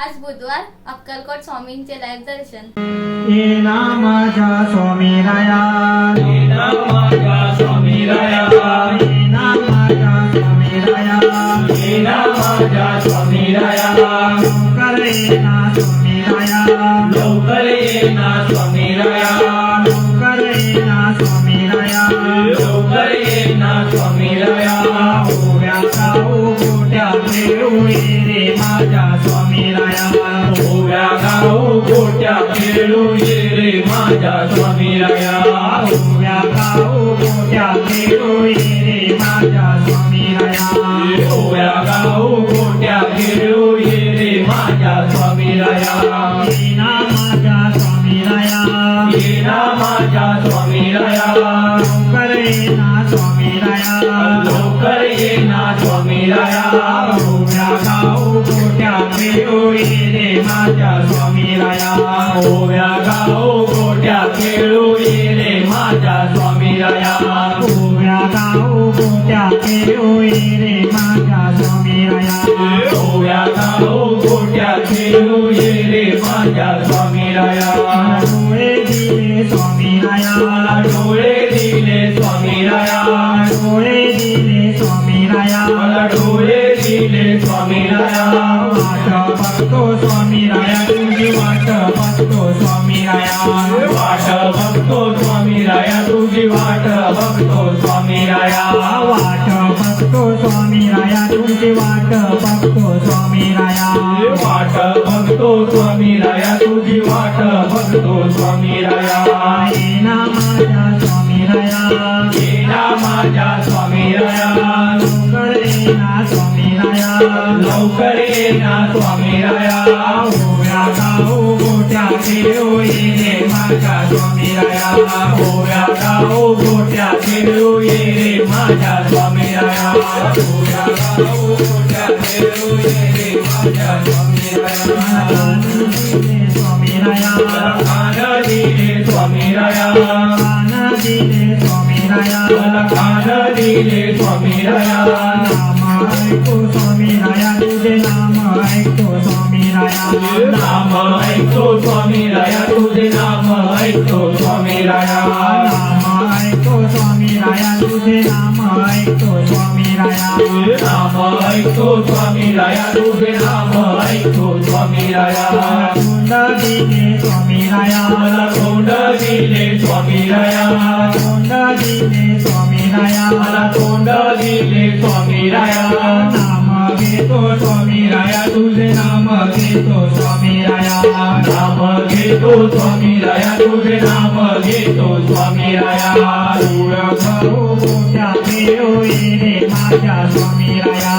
आज बुधवार अक्कलकोट स्वामींचे लाईव्ह दर्शन। ये नामाच्या स्वामी राया, ये नामाच्या स्वामी राया, ये नामाच्या स्वामी राया, ये नामाच्या स्वामी राया, लवकर ये ना स्वामी राया, लवकर ये ना स्वामी राया, लवकर ये ना स्वामी राया, लवकर ये ना स्वामी राया, ओव्या गाऊ गोट्या खेळू ये रे माझ्या स्वामी राया, ओव्या गाऊ गोट्या खेळू ये रे माझ्या स्वामी राया, ओव्या गाऊ गोट्या खेळू ये रे माझ्या स्वामी राया, ओव्या गाऊ गोट्या खेळू ये रे माझ्या स्वामी राया, ये नामाच्या स्वामी राया, ये नामाच्या स्वामी राया, लवकर ये ना स्वामी राया, लवकर ये ना स्वामी राया, ओव्या गाऊ गोट्या खेळू ये रे माझ्या स्वामी राया, ओव्या गाऊ गोट्या खेळू ये रे माझ्या स्वामी राया, ओव्या गाऊ गोट्या खेळू ये रे माझ्या स्वामी राया, ओव्या गाऊ गोट्या खेळू ये रे माझ्या स्वामी राया, डोळे दिले स्वामी राया, मला डोळे दिले स्वामी राया, डोळे दिले स्वामी राया, मला डोळे दिले स्वामी राया, वाट बघतो स्वामी राया, तुझी वाट बघतो स्वामी राया, वाट बघतो स्वामी राया, तुझी वाट बघतो स्वामी राया, वाट बघतो स्वामी राया, तुझी वाट बघतो स्वामी राया, वाट बघतो स्वामी राया, तुझी वाट बघतो स्वामी राया, ये ना माझ्या स्वामी राया, ये ना माझ्या स्वामी राया, लवकर ये ना स्वामी राया, लवकर ये ना स्वामी राया, ओव्या गाऊ गोट्या खेळू ये रे माझ्या स्वामी राया, ओव्या गाऊ गोट्या खेळू ये रे माझ्या स्वामी राया, ओव्या गाऊ गोट्या खेळू ये रे माझ्या स्वामी राया, स्वामी राया, खान दिले स्वामी राया, कान दिले स्वामी राया, मला खान दिले स्वामी राया, नाम ऐकतो स्वामी राया, तुझे नाम ऐकतो स्वामी राया, नाम ऐकतो स्वामी राया, तुझे नाम ऐकतो स्वामी राया, नाम ऐकतो स्वामी राया, तुझे नाम ऐकतो स्वामी राया, नाम ऐकतो स्वामी राया, तुझे नाम ऐकतो स्वामी राया, तोंड दिले स्वामी राया, मला तोंड दिले स्वामी राया, तोंड दिले स्वामी राया, मला तोंड दिले स्वामी राया, नाम घेतो स्वामी राया, तुझे नाम घेतो स्वामी राया, नाम घेतो स्वामी राया, तुझे नाम घेतो स्वामी राया, ओव्या गाऊ गोट्या खेळू ये रे माझ्या स्वामी राया,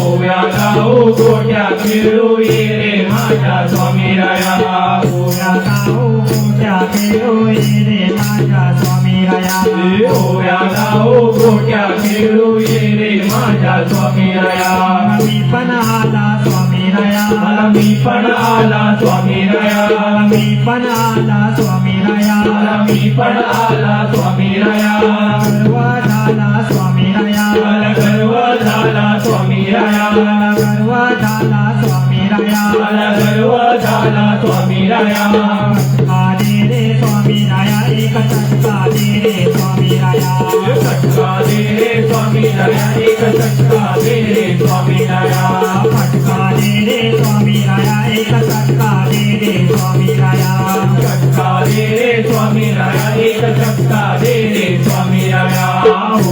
ओव्या गाऊ गोट्या खेळू ये रे माझ्या स्वामी राया, ओव्या गाऊ गोट्या खेळू ये रे माझ्या स्वामी राया, ओव्या गाऊ गोट्या खेळू ये रे माझ्या स्वामी राया, मी पण आला स्वामी राया, मला मी पण आला स्वामी राया, मी पण आला स्वामी राया, मला मी पण आला स्वामी राया, गर्व झाला स्वामी राया, मला गर्व झाला स्वामी राया, गर्व झाला स्वामी राया, मला गर्व झाला स्वामी राया, फटका दे रे स्वामी राया, एक फटका दे रे स्वामी राया, फटका दे रे स्वामी राया, एक फटका दे रे स्वामी राया, फटका दे रे स्वामी राया, एक फटका दे रे स्वामी राया, फटका दे रे स्वामी राया, एक फटका दे रे स्वामी राया,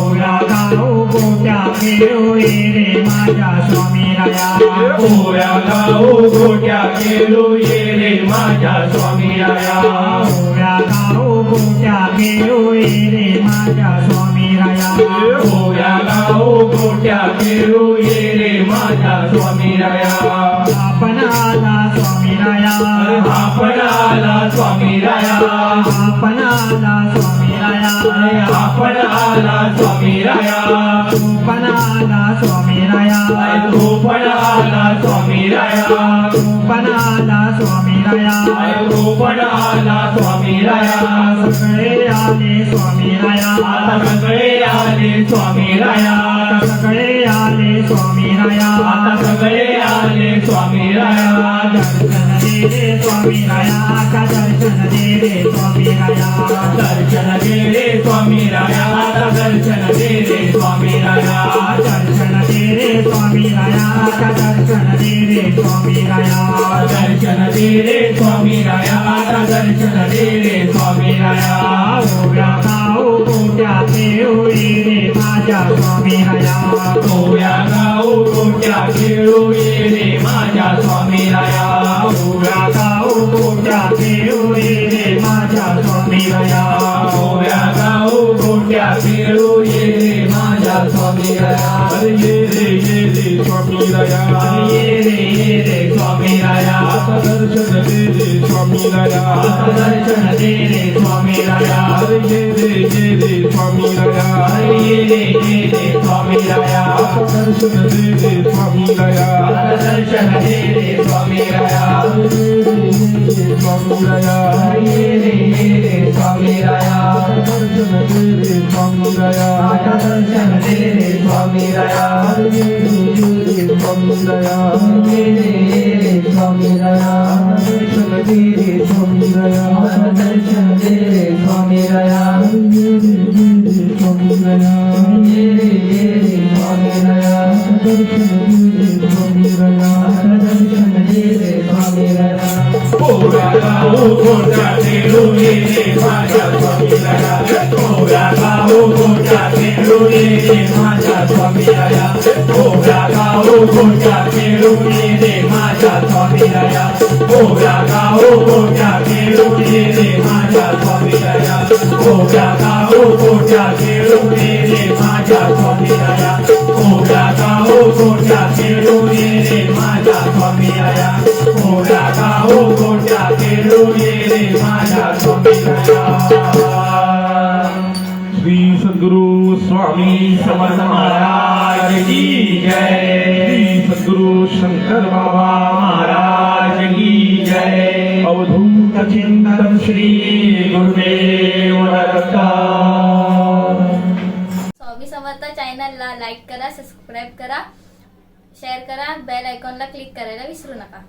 ओव्या गाऊ गोट्या खेळू ये रे माझ्या स्वामी राया, ओव्या गाऊ गोट्या खेळू ये रे माझ्या स्वामी राया, ओव्या गाऊ गोट्या खेळू ये रे माझ्या स्वामी राया, ओव्या गाऊ गोट्या खेळू ये रे माझ्या स्वामी राया, आपण आला स्वामी राया, आपण आला स्वामी राया, आपण आला स्वामी राया, आपण आला स्वामी राया, तू पण आला स्वामी राया तो पण आला स्वामी राया पण आला स्वामी राया तो पण आला स्वामी राया सगळे आले स्वामी राया आता सगळे आले स्वामी राया सगळे आले स्वामी राया आता सगळे आले स्वामी राया दर्शन दे रे स्वामी राया का दर्शन दे रे स्वामी राया दर्शन दे रे स्वामी राया आता दर्शन दे रे स्वामी राया दर्शन दे रे स्वामी राया का दर्शन दे रे स्वामी राया दर्शन दे रे स्वामी राया आता दर्शन दे रे स्वामी राया ओव्या गाव गोट्याचे होई रे माझ्या स्वामी राया ओव्या गाव गोट्या खेळू ये रे माझ्या स्वामी राया ओव्या गाव गोट्याचे होई रे माझ्या स्वामी राया ओव्या गाव गोट्या खेळू ये रे माझ्या स्वामी राया अरे ये रे स्वामी राया ये रे स्वामी राया आता दर्शन दे रे स्वामी राया दर्शन दे रे स्वामी राया अरे ये रे स्वामी राया ये रे स्वामी राया दर्शन दे रे स्वामी राया दर्शन दे रे स्वामी राया स्वामी राया ये रे स्वामी राया दर्शन दे रे स्वामी राया दर्शन दे रे स्वामी राया स्वामी राया ये रे स्वामी राया दर्शन दे रे स्वामी राया दर्शन दे रे स्वामी राया स्वामी राया ये रे स्वामी राया दर्शन दे रे स्वामी राया दर्शन दे रे स्वामी राया ओव्या गाव गोट्या खेळू ये रे माझ्या स्वामी राया ओव्या गाव गोट्या खेळू ये रे माझ्या स्वामी राया ओव्या गाव गोट्या खेळू ये रे माझ्या स्वामी राया ओव्या गाव गोट्या खेळू ये रे माझ्या स्वामी राया ओव्या गाव गोट्या खेळू ये रे माझ्या स्वामी राया ओव्या गाव गोट्या खेळू ये रे माझ्या स्वामी राया ओव्या गाव गोट्या खेळू ये रे माझ्या स्वामी राया श्री सद्गुरु स्वामी समर्थ महाराज की जय श्री सद्गुरु शंकर बाबा महाराज की जय अवधूत चिंतन श्री गुरुदेव दत्त स्वामी समर्थ चॅनलला लाईक करा, सबस्क्राईब करा, शेअर करा, बेल आयकॉनला क्लिक करायला विसरू नका.